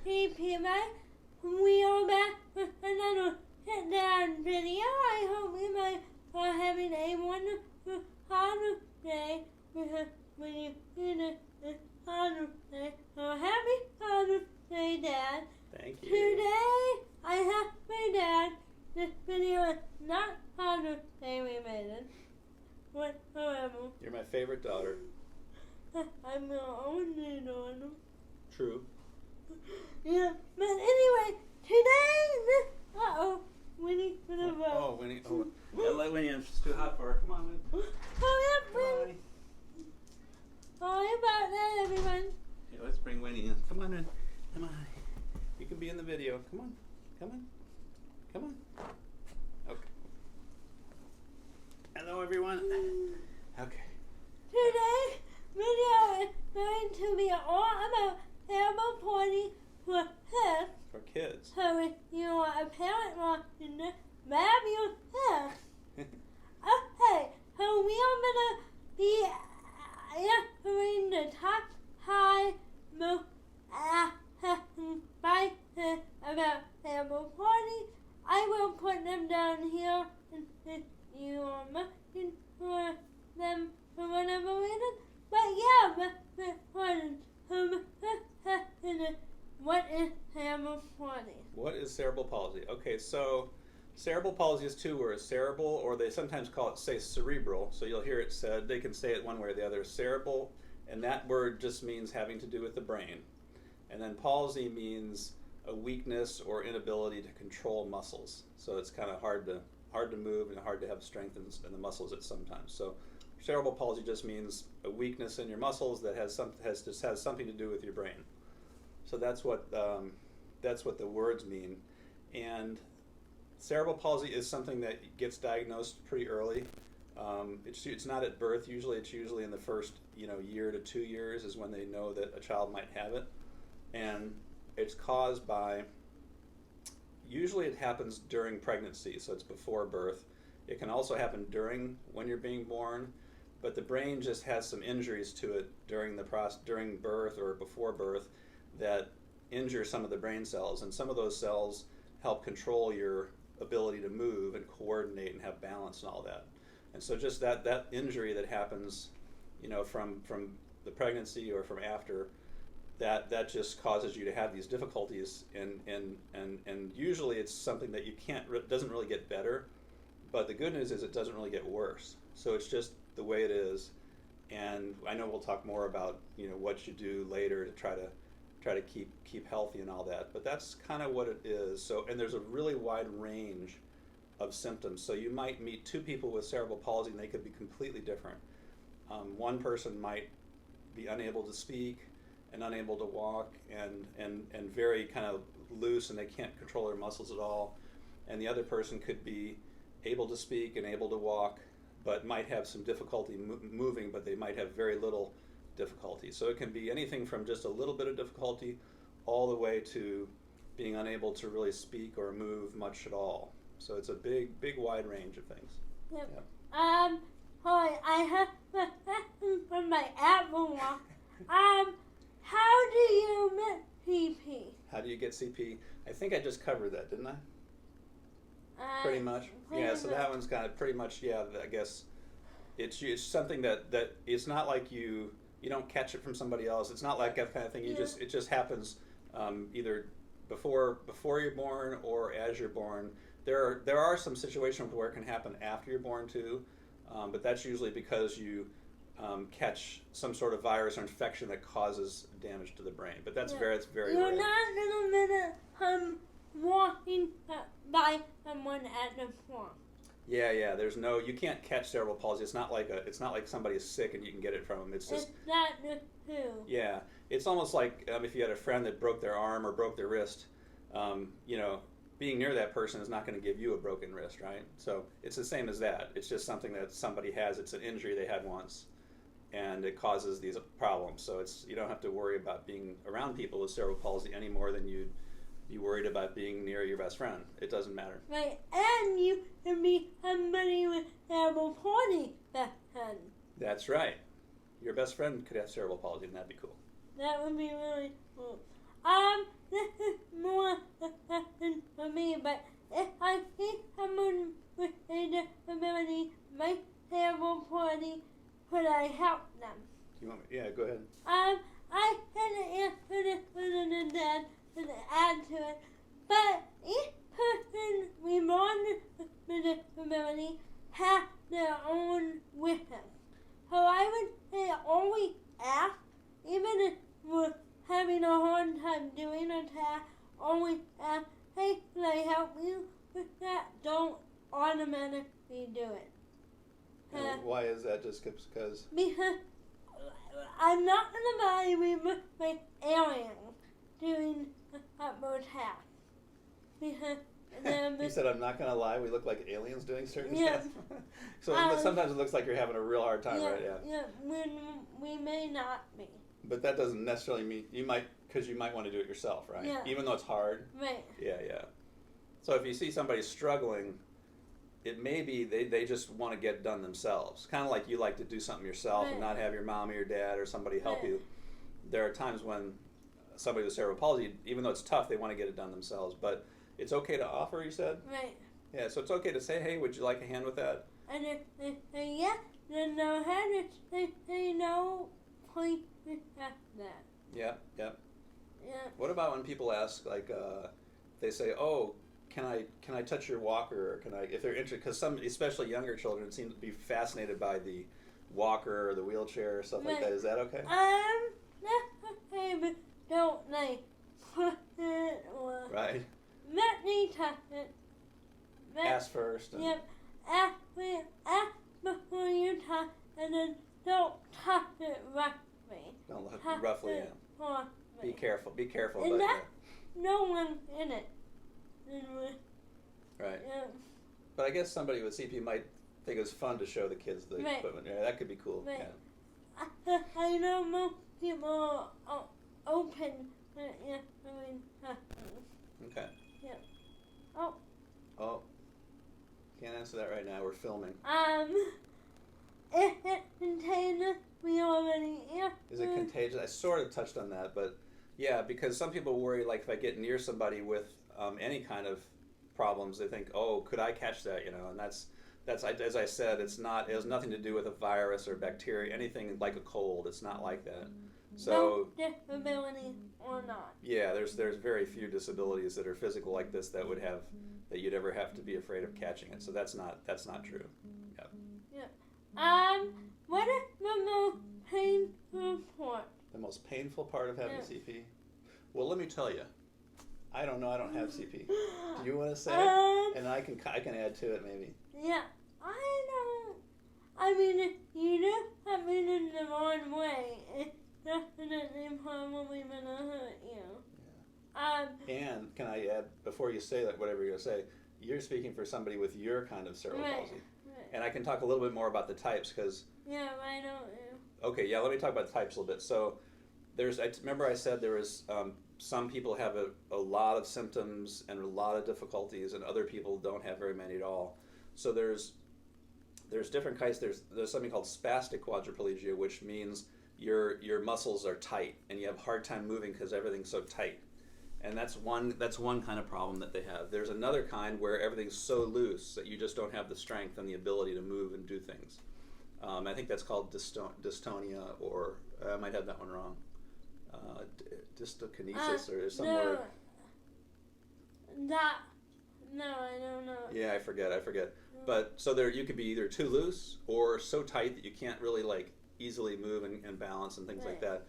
repeat my we are back with another Hit Down video. I hope you guys are having a wonderful holiday because when you hear this holiday, so happy holiday, Dad. Thank you. Today I have my dad. This video is not holiday related whatsoever. You're my favorite daughter. I'm the only daughter. True. Yeah, but anyway, today, Winnie for the vote. Oh, Winnie. Oh, let Winnie in. It's too hot for her. Come on, Winnie. Oh, yeah, Come on, Winnie. Winnie. Sorry about that, everyone. Here, let's bring Winnie in. Come on in. Come on. You can be in the video. Come on. Come on. Come on. Okay. Hello, everyone. Okay. Today, video is going to be all about terrible party for kids. For kids. So if you are a parent watching this, grab your kids. Okay, so we are going to be answering the top 5 most questions about terrible party. I will put them down here if you are looking for them for whatever reason. But yeah, the question. What is cerebral palsy? What is cerebral palsy? Okay, so cerebral palsy is 2 words. Cerebral, or they sometimes call it, say, cerebral. So you'll hear it said, they can say it one way or the other, cerebral, and that word just means having to do with the brain. And then palsy means a weakness or inability to control muscles. So it's kind of hard to move and hard to have strength in the muscles at sometimes. So cerebral palsy just means a weakness in your muscles that has something to do with your brain. So that's what the words mean. And cerebral palsy is something that gets diagnosed pretty early. It's not at birth. It's usually in the first year to 2 years is when they know that a child might have it, and it's caused by. Usually it happens during pregnancy, so it's before birth. It can also happen when you're being born, but the brain just has some injuries to it during birth or before birth that injure some of the brain cells, and some of those cells help control your ability to move and coordinate and have balance and all that. And so just that injury that happens, from the pregnancy or from after, that just causes you to have these difficulties, and usually it's something that doesn't really get better, but the good news is it doesn't really get worse. So it's just the way it is, and I know we'll talk more about what you do later to try to keep healthy and all that, but that's kind of what it is. So, and there's a really wide range of symptoms. So you might meet 2 people with cerebral palsy and they could be completely different. One person might be unable to speak and unable to walk and very kind of loose, and they can't control their muscles at all. And the other person could be able to speak and able to walk, but might have some difficulty moving, but they might have very little difficulty. So it can be anything from just a little bit of difficulty all the way to being unable to really speak or move much at all. So it's a big wide range of things. Yep. Hi, I have a question from my Apple Watch. How do you get CP? How do you get CP? I think I just covered that, didn't I? Pretty much. Yeah, so that one's kind of pretty much, I guess it's something that it's not like you don't catch it from somebody else. It's not like that kind of thing. It just happens either before you're born or as you're born. There are some situations where it can happen after you're born too, but that's usually because you catch some sort of virus or infection that causes damage to the brain. But it's very You're rare. not in a minute walking by someone at the farm. Yeah. You can't catch cerebral palsy. It's not like somebody is sick and you can get it from them. It's not the flu. Yeah, it's almost like if you had a friend that broke their arm or broke their wrist, being near that person is not going to give you a broken wrist, right? So it's the same as that. It's just something that somebody has. It's an injury they had once, and it causes these problems. So you don't have to worry about being around people with cerebral palsy any more than you'd be worried about being near your best friend. It doesn't matter. Right, and you can be somebody with cerebral palsy best friend. That's right. Your best friend could have cerebral palsy, and that'd be cool. That would be really cool. This go ahead. I had to put that and add to it, but each person reborn with a disability has their own wishes. So I would say always ask, even if we're having a hard time doing a task, always ask, hey, can I help you with that? Don't automatically do it. And why is that? Just because? Because I'm not going to bother with my aliens doing those tasks. Because You said I'm not going to lie, we look like aliens doing certain Yeah. tasks? So sometimes it looks like you're having a real hard time, right? Yeah. Yeah, when we may not be. But that doesn't necessarily mean, you might want to do it yourself, right? Yeah. Even though it's hard. Right. Yeah. So if you see somebody struggling, it may be they just want to get it done themselves. Kind of like you like to do something yourself and not have your mom or your dad or somebody help you. There are times when somebody with cerebral palsy, even though it's tough, they want to get it done themselves. But it's okay to offer, you said? Right. Yeah, so it's okay to say, hey, would you like a hand with that? And if they say yes, then they'll have it. They say no, please accept that. Yeah. Yeah. What about when people ask, like, they say, oh, can I touch your walker? Or can I, if they're interested, because some, especially younger children, seem to be fascinated by the walker or the wheelchair or stuff like that. Is that okay? That's okay, but don't like push it or Right. let me touch it. Ask first. And Yep. Ask before you touch, and then don't touch it roughly. don't look Touch roughly. it Yeah. softly. Be careful. Be careful. And But, that no one's in it. right. Yeah. But I guess somebody with CP might think it's fun to show the kids the Right. equipment. Yeah, that could be cool. Right. Yeah. I know most people are open. Yeah, I mean, Okay. yeah. Oh. Can't answer that right now. We're filming. If it's contagious, we already answered. Is it contagious? I sort of touched on that, but yeah, because some people worry, like if I get near somebody with any kind of problems, they think, oh, could I catch that? And that's as I said, it has nothing to do with a virus or bacteria, anything like a cold. It's not like that. So no disability or not. yeah, there's very few disabilities that are physical like this that you'd ever have to be afraid of catching it. So that's not true. What is the most painful part? The most painful part of having Yeah. CP? Well, let me tell you. I don't know. I don't have CP. Do you want to say it? And I can add to it maybe. Yeah, I don't. I mean, you do have it in the wrong way. It's definitely probably gonna hurt you. And can I add, before you say that, whatever you're going to say, you're speaking for somebody with your kind of cerebral palsy. Right. And I can talk a little bit more about the types because... Yeah, I don't know. Okay, yeah, let me talk about the types a little bit. So remember I said there was some people have a lot of symptoms and a lot of difficulties and other people don't have very many at all. So there's different kinds. There's something called spastic quadriplegia, which means your muscles are tight and you have a hard time moving because everything's so tight. And that's one kind of problem that they have. There's another kind where everything's so loose that you just don't have the strength and the ability to move and do things. I think that's called dystonia, or I might have that one wrong. Dystokinesis, or some word. No, I don't know. Yeah, I forget. But so you could be either too loose or so tight that you can't really like easily move and balance and things like that.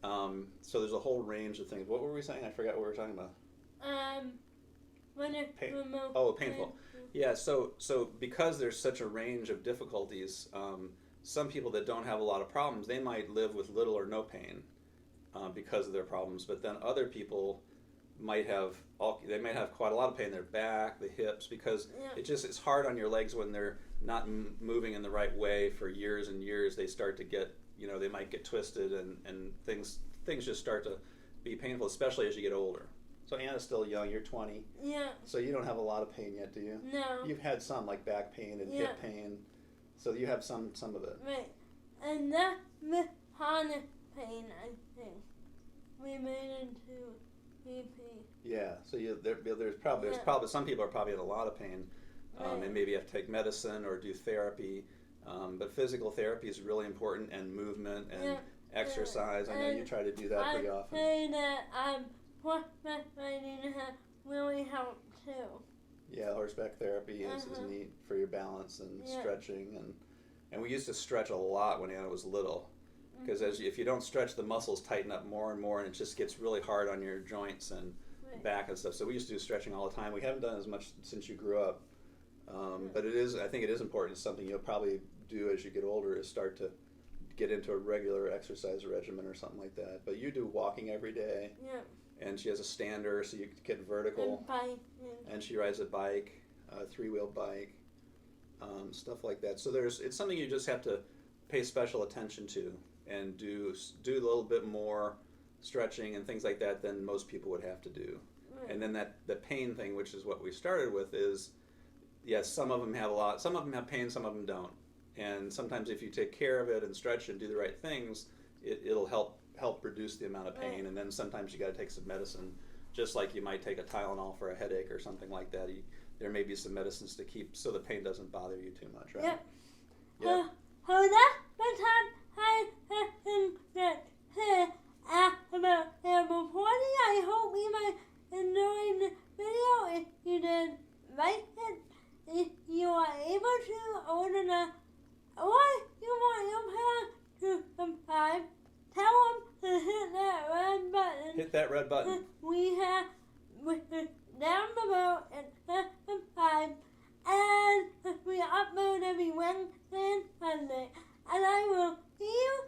So there's a whole range of things. What were we saying? I forgot what we were talking about. When it's painful. Yeah, so because there's such a range of difficulties, some people that don't have a lot of problems, they might live with little or no pain because of their problems. But then other people might have quite a lot of pain in their back, the hips, because it's hard on your legs when they're not moving in the right way for years and years. They start to get, they might get twisted and things just start to be painful, especially as you get older. So Anna's still young. You're 20. Yeah. So you don't have a lot of pain yet, do you? No. You've had some, like back pain and hip pain. So you have some of it. Right. And that's the hardest pain, I think. We made into BP. Yeah. So there's probably some people are probably in a lot of pain, and maybe you have to take medicine or do therapy. But physical therapy is really important, and movement, and exercise. I know you try to do that pretty often. I say that horseback riding has really helped too. Yeah, horseback therapy is neat for your balance and stretching, and we used to stretch a lot when Anna was little, because if you don't stretch, the muscles tighten up more and more, and it just gets really hard on your joints and back and stuff. So we used to do stretching all the time. We haven't done as much since you grew up, but I think it is important. It's something you'll probably do as you get older, is start to get into a regular exercise regimen or something like that. But you do walking every day. Yeah. And she has a stander, so you get vertical. And bike. And she rides a bike, a 3-wheel bike, stuff like that. So it's something you just have to pay special attention to and do a little bit more stretching and things like that than most people would have to do. Right. And then the pain thing, which is what we started with, is yes, some of them have pain, some of them don't. And sometimes if you take care of it and stretch and do the right things, it'll help reduce the amount of pain. And then sometimes you got to take some medicine, just like you might take a Tylenol for a headache or something like that. There may be some medicines to keep so the pain doesn't bother you too much, right? Yep. Yeah. About Cerebral Palsy. I hope you might enjoy the video. If you did like it, if you are able to order the, or you want your parents to subscribe, tell them to hit that red button. Hit that red button. We have down below and subscribe, and we upload every Wednesday and Sunday. And I will see you